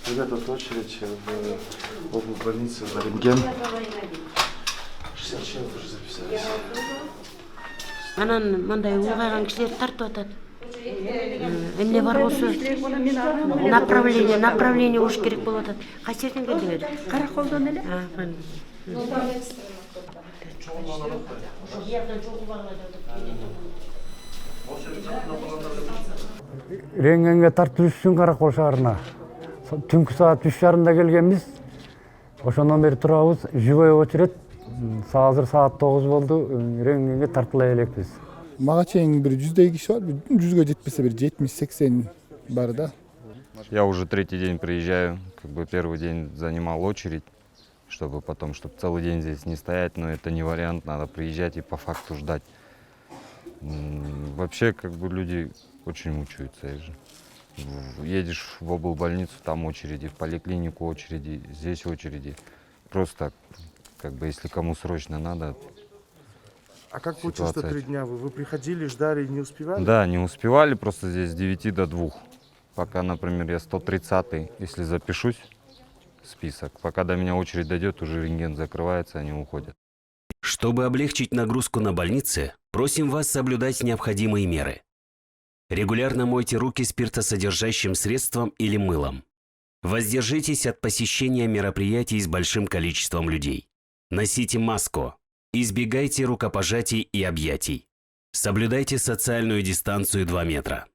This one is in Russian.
Ребята, вот очередь в облбольнице за рентген. 60 человек уже записались. Анан мындай улгайган кишилерди тартып атат. Эмне бар болсо направление болуш керек болуп атат. Кайсы жерден келдиңер? Караколдон эле. Рентгенге тартылыш үчүн Каракол шаарына түнкү саат 3:30 келгенбиз. Ошондон бери турабыз. Живой очередь. Азыр саат 9 болду. Рентгенге тартылай элекпиз. Мага чейин бир 100 киши бар. 100га жетпесе бир 70-80 бар да. Я уже третий день приезжаю. Первый день занимал очередь, чтобы целый день здесь не стоять, но это не вариант, надо приезжать и по факту ждать. Вообще, люди очень мучаются. Едешь в облбольницу, там очереди, в поликлинику очереди, здесь очереди. Просто, если кому срочно надо. А как получилось, что 3 дня? Вы приходили, ждали, не успевали? Да, не успевали, просто здесь с 9 до 2. Пока, например, я 130-й, если запишусь в список, пока до меня очередь дойдет, уже рентген закрывается, они уходят. Чтобы облегчить нагрузку на больницы, просим вас соблюдать необходимые меры. Регулярно мойте руки спиртосодержащим средством или мылом. Воздержитесь от посещения мероприятий с большим количеством людей. Носите маску. Избегайте рукопожатий и объятий. Соблюдайте социальную дистанцию 2 метра.